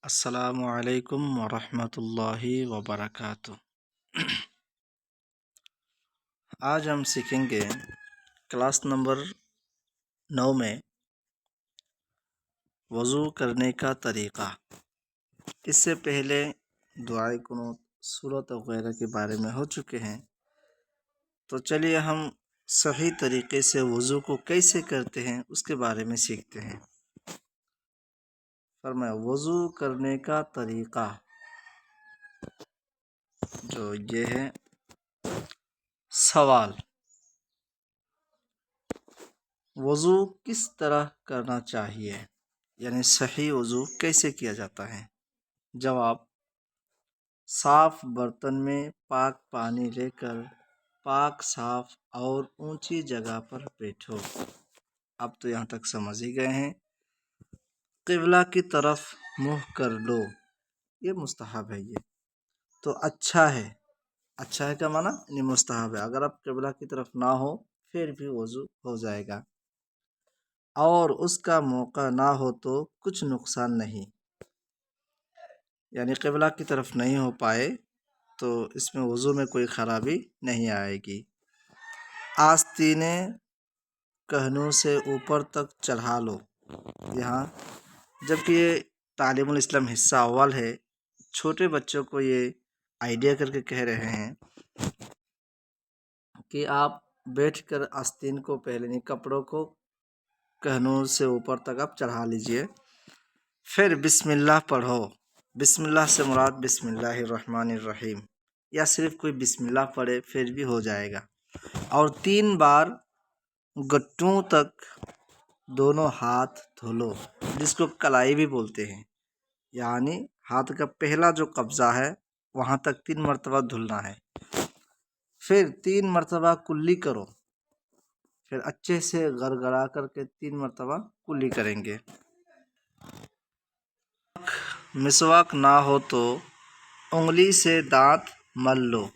السلام علیکم ورحمۃ اللہ وبرکاتہ۔ آج ہم سیکھیں گے کلاس نمبر 9 میں وضو کرنے کا طریقہ۔ اس سے پہلے دعائے قنوت، سورت وغیرہ کے بارے میں ہو چکے ہیں، تو چلیے ہم صحیح طریقے سے وضو کو کیسے کرتے ہیں اس کے بارے میں سیکھتے ہیں۔ فرمایا وضو کرنے کا طریقہ جو یہ ہے سوال، وضو کس طرح کرنا چاہیے، یعنی صحیح وضو کیسے کیا جاتا ہے؟ جواب، صاف برتن میں پاک پانی لے کر پاک، صاف اور اونچی جگہ پر بیٹھو۔ اب تو یہاں تک سمجھ ہی گئے ہیں۔ قبلہ کی طرف منہ کر لو، یہ مستحب ہے، یہ تو اچھا ہے۔ اچھا ہے کا معنی یعنی مستحب ہے، اگر آپ قبلہ کی طرف نہ ہو پھر بھی وضو ہو جائے گا، اور اس کا موقع نہ ہو تو کچھ نقصان نہیں، یعنی قبلہ کی طرف نہیں ہو پائے تو اس میں وضو میں کوئی خرابی نہیں آئے گی۔ آستینیں کہنوں سے اوپر تک چڑھا لو۔ یہاں جبکہ یہ تعلیم الاسلام حصہ اول ہے، چھوٹے بچوں کو یہ آئیڈیا کر کے کہہ رہے ہیں کہ آپ بیٹھ کر آستین کو پہلے کپڑوں کو کہنوں سے اوپر تک آپ چڑھا لیجئے، پھر بسم اللہ پڑھو۔ بسم اللہ سے مراد بسم اللہ الرحمن الرحیم، یا صرف کوئی بسم اللہ پڑھے پھر بھی ہو جائے گا، اور 3 بار گٹوں تک دونوں ہاتھ دھو لو، جس کو کلائی بھی بولتے ہیں، یعنی ہاتھ کا پہلا جو قبضہ ہے وہاں تک 3 مرتبہ دھلنا ہے، پھر 3 مرتبہ کلی کرو، پھر اچھے سے گڑگڑا کر کے 3 مرتبہ کلی کریں گے۔ مسواک نہ ہو تو انگلی سے دانت مل لو،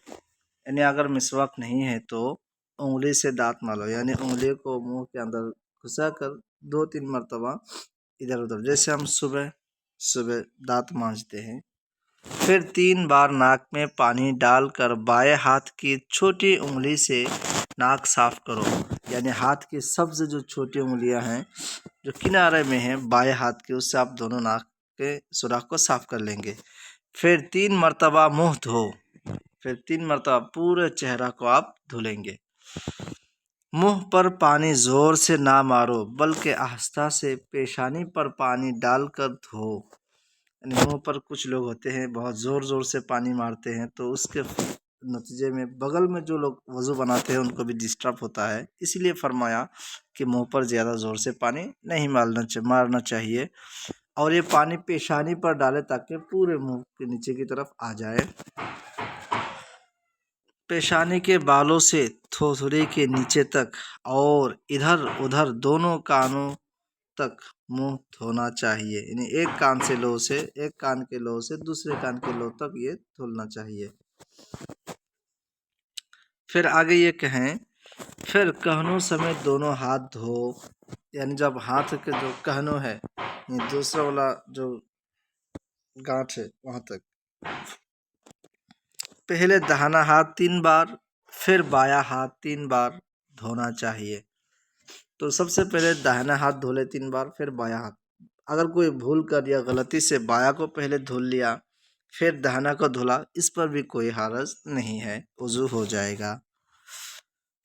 یعنی اگر مسواک نہیں ہے تو انگلی سے دانت ملو، یعنی انگلی کو منہ کے اندر گھسا کر 2-3 مرتبہ ادھر ادھر، جیسے ہم صبح دانت مانجتے ہیں۔ پھر 3 بار ناک میں پانی ڈال کر بائیں ہاتھ کی چھوٹی انگلی سے ناک صاف کرو، یعنی ہاتھ کی سب سے جو چھوٹی انگلیاں ہیں جو کنارے میں ہیں بائیں ہاتھ کی، اس سے آپ دونوں ناک کے سوراخ کو صاف کر لیں گے۔ پھر 3 مرتبہ منہ دھو، پھر 3 مرتبہ پورے چہرہ کو آپ دھلیں گے۔ منہ پر پانی زور سے نہ مارو بلکہ آہستہ سے پیشانی پر پانی ڈال کر دھو، یعنی منہ پر کچھ لوگ ہوتے ہیں بہت زور سے پانی مارتے ہیں، تو اس کے نتیجے میں بغل میں جو لوگ وضو بناتے ہیں ان کو بھی ڈسٹرب ہوتا ہے، اس لیے فرمایا کہ منہ پر زیادہ زور سے پانی نہیں مارنا چاہیے، اور یہ پانی پیشانی پر ڈالے تاکہ پورے منہ کے نیچے کی طرف آ جائے۔ پیشانی کے بالوں سے تھوتھڑی کے نیچے تک اور ادھر ادھر دونوں کانوں تک منہ دھونا چاہیے، یعنی ایک کان کے لو سے دوسرے کان کے لو تک یہ دھلنا چاہیے۔ پھر آگے یہ کہیں، پھر کہنوں سمیت دونوں ہاتھ دھو، یعنی جب ہاتھ کے جو کہنوں ہے دوسرا والا جو گانٹھ ہے وہاں تک، پہلے داہنا ہاتھ 3 بار پھر بایاں ہاتھ 3 بار دھونا چاہیے۔ تو سب سے پہلے داہنا ہاتھ دھولے 3 بار، پھر بایاں ہاتھ۔ اگر کوئی بھول کر یا غلطی سے بایاں کو پہلے دھل لیا پھر داہنا کو دھولا، اس پر بھی کوئی حرج نہیں ہے، وضو ہو جائے گا۔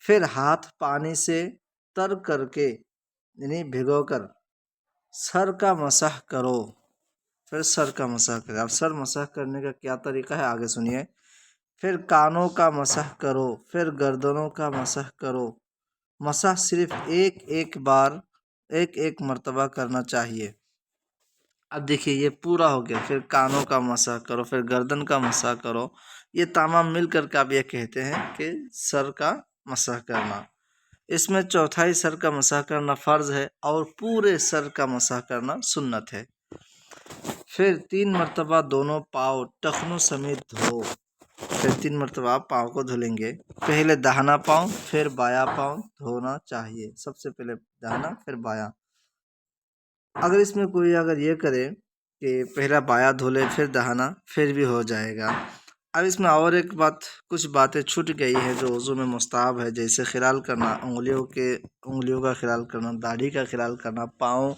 پھر ہاتھ پانی سے تر کر کے یعنی بھگو کر سر کا مسح کرو، پھر سر کا مسح کرو۔ اب سر مسح کرنے کا کیا طریقہ ہے آگے سنیے۔ پھر کانوں کا مسح کرو، پھر گردنوں کا مسح کرو۔ مسح صرف ایک مرتبہ کرنا چاہیے۔ اب دیکھیے یہ پورا ہو گیا، پھر کانوں کا مسح کرو، پھر گردن کا مسح کرو، یہ تمام مل کر کے آپ یہ کہتے ہیں کہ سر کا مسح کرنا۔ اس میں چوتھائی سر کا مسح کرنا فرض ہے اور پورے سر کا مسح کرنا سنت ہے۔ پھر 3 مرتبہ دونوں پاؤں ٹخنوں سمیت دھو، پھر 3 مرتبہ آپ پاؤں کو دھلیں گے۔ پہلے داہنا پاؤں پھر بایاں پاؤں دھونا چاہیے، سب سے پہلے داہنا پھر بایاں۔ اگر اس میں کوئی یہ کرے کہ پہلا بایاں دھو لے پھر دہنا پھر بھی ہو جائے گا۔ اب اس میں اور ایک بات، کچھ باتیں چھوٹ گئی ہے جو وضو میں مستحب ہے، جیسے خلال کرنا، انگلیوں کا خلال کرنا، داڑھی کا خلال کرنا، پاؤں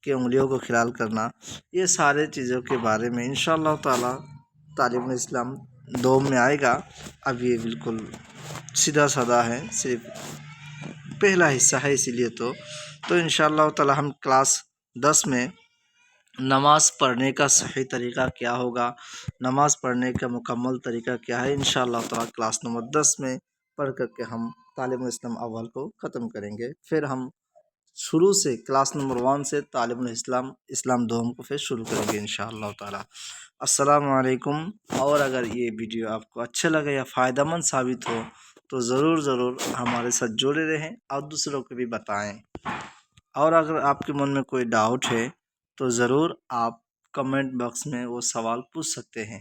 کی انگلیوں کو خلال کرنا، یہ سارے چیزوں کے بارے میں انشاءاللہ تعالی تعلیم الاسلام 2 میں آئے گا۔ اب یہ بالکل سیدھا سادہ ہے، صرف پہلا حصہ ہے، اسی لیے تو انشاءاللہ تعالی ہم کلاس 10 میں نماز پڑھنے کا صحیح طریقہ کیا ہوگا، نماز پڑھنے کا مکمل طریقہ کیا ہے، انشاءاللہ تعالی کلاس نمبر 10 میں پڑھ کر کے ہم تعلیم الاسلام اول کو ختم کریں گے۔ پھر ہم شروع سے کلاس نمبر 1 سے تعلیم الاسلام اسلام دوم کو پھر شروع کریں گے انشاءاللہ تعالی۔ السلام علیکم۔ اور اگر یہ ویڈیو آپ کو اچھا لگے یا فائدہ مند ثابت ہو تو ضرور ہمارے ساتھ جڑے رہیں اور دوسروں کو بھی بتائیں۔ اور اگر آپ کے من میں کوئی ڈاؤٹ ہے تو ضرور آپ کمنٹ باکس میں وہ سوال پوچھ سکتے ہیں۔